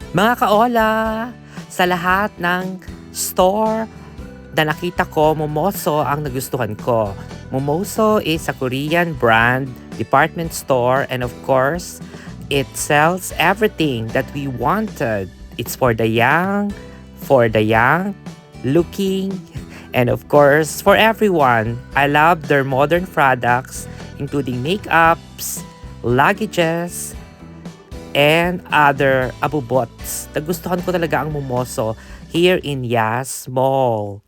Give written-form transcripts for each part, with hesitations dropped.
Mga kaola, sa lahat ng store na nakita ko, Momoso ang nagustuhan ko. Momoso is a Korean brand, department store, and of course, it sells everything that we wanted. It's for the young, looking, and of course, for everyone. I love their modern products, including makeups, luggages, and other abubots. Nagustuhan ko talaga ang Momoso here in Yas Mall.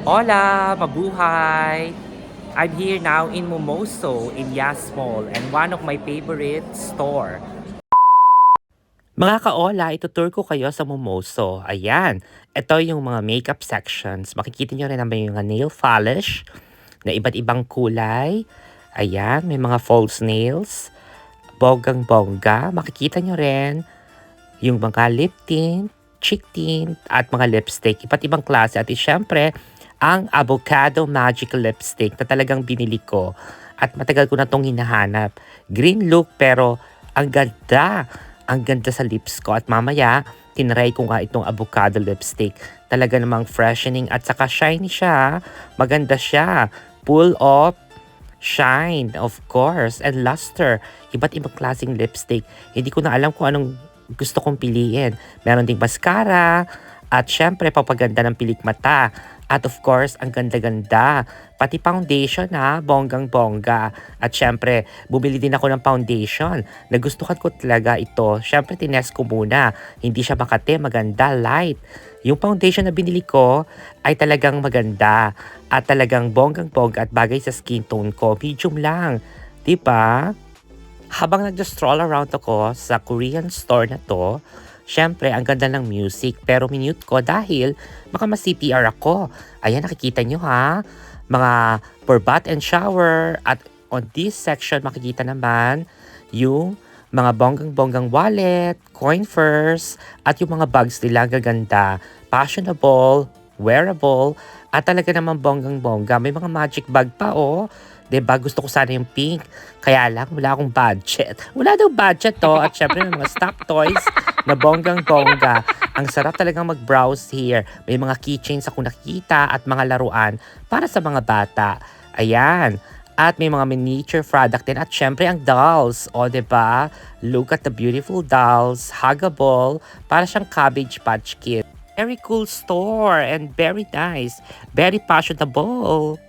Hola! Mabuhay! I'm here now in Momoso in Yas Mall and one of my favorite store. Mga kaola, itutur ko kayo sa Momoso. Ayan, ito yung mga makeup sections. Makikita nyo rin naman yung mga nail polish na iba't ibang kulay. Ayan, may mga false nails. Bonggang-bongga. Makikita nyo rin yung mga lip tint, cheek tint, at mga lipstick. Iba't ibang klase. At syempre, ang Avocado Magic Lipstick na talagang binili ko. At matagal ko na itong hinahanap. Green look pero ang ganda. Ang ganda sa lips ko. At mamaya, tinry ko nga itong avocado lipstick. Talaga namang freshening at saka shiny siya. Maganda siya. Full of shine, of course, and luster. Iba't ibang klaseng lipstick. Hindi ko na alam kung anong gusto kong piliin. Meron ding mascara, at syempre, papaganda ng pilik mata. At of course, ang ganda-ganda. Pati foundation ha, bonggang-bongga. At syempre, bumili din ako ng foundation. Nagustuhan ko talaga ito. Syempre, tinest ko muna. Hindi siya makate, maganda, light. Yung foundation na binili ko ay talagang maganda. At talagang bonggang-bongga at bagay sa skin tone ko. Medium lang. Diba? Habang nag-stroll around ako sa Korean store na to, syempre, ang ganda ng music. Pero minute ko dahil baka ma-CPR ako. Ayan, nakikita nyo ha. Mga for bath and shower. At on this section, makikita naman yung mga bonggang-bonggang wallet, coin purse, at yung mga bags nila gaganda. Fashionable, wearable, at talaga naman bonggang-bongga. May mga magic bag pa oh. 'Di ba? Gusto ko sana yung pink. Kaya lang, wala akong budget. Wala daw budget to. At syempre, may mga stock toys na bonggang-bongga. Ang sarap talagang mag-browse here. May mga keychains ako nakita at mga laruan para sa mga bata. Ayan. At may mga miniature product din. At syempre, ang dolls. O, 'di ba? Look at the beautiful dolls. Huggable. Para siyang Cabbage Patch Kid. Very cool store and very nice. Very fashionable.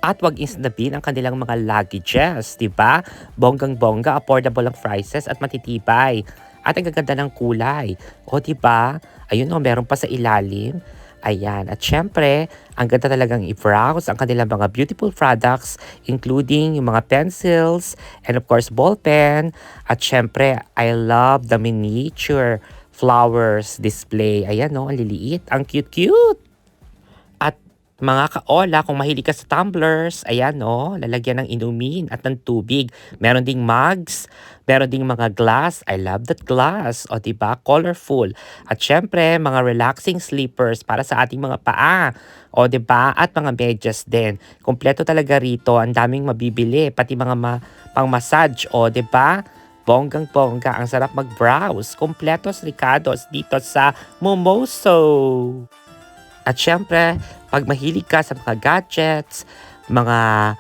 At wag isnabin ang kanilang mga luggages, di ba? Bonggang-bongga, affordable ang prices at matitibay. At ang gaganda ng kulay. O, di ba? Ayun o, meron pa sa ilalim. Ayan. At syempre, ang ganda talagang i-browse ang kanilang mga beautiful products, including yung mga pencils, and of course, ball pen. At syempre, I love the miniature flowers display. Ayan o, ang liliit. Ang cute-cute. At mga kaola, kung mahilig ka sa tumblers, ayan no, lalagyan ng inumin at ng tubig. Meron ding mugs, meron ding mga glass. I love that glass. O diba, colorful. At syempre, mga relaxing sleepers para sa ating mga paa. O diba, at mga medyas din. Kompleto talaga rito, ang daming mabibili, pati mga pang-massage. O diba, bonggang-bongga, ang sarap mag-browse. Kompletos ricados dito sa Momoso. At syempre, pag mahilig ka sa mga gadgets, mga,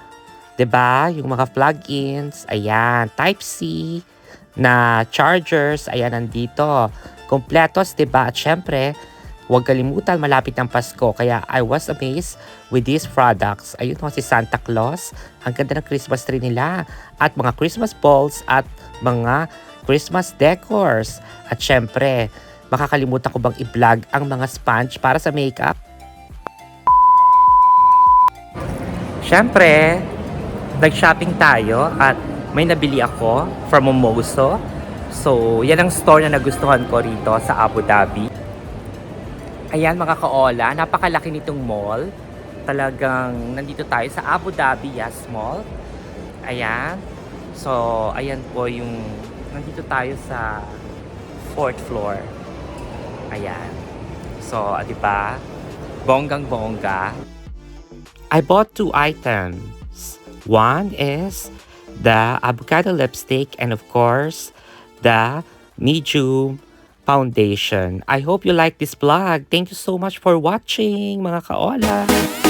'di ba, yung mga plugins, ayan, Type-C na chargers, ayan nandito. Kompletos, 'di ba? At syempre, huwag kalimutan malapit ng Pasko. Kaya I was amazed with these products. Ayun ho, si Santa Claus. Ang ganda ng Christmas tree nila. At mga Christmas balls at mga Christmas decors. At syempre, makakalimutan ko bang i-vlog ang mga sponge para sa makeup? Siyempre, nag-shopping tayo at may nabili ako from Momoso. So, yan ang store na nagustuhan ko rito sa Abu Dhabi. Ayan mga kaola, napakalaki nitong mall. Talagang nandito tayo sa Abu Dhabi Yas Mall. Ayan. So, ayan po nandito tayo sa 4th floor. Ayan. So, di ba? Bonggang-bongga. I bought 2 items. One is the avocado lipstick and of course, the medium foundation. I hope you like this vlog. Thank you so much for watching, mga kaola.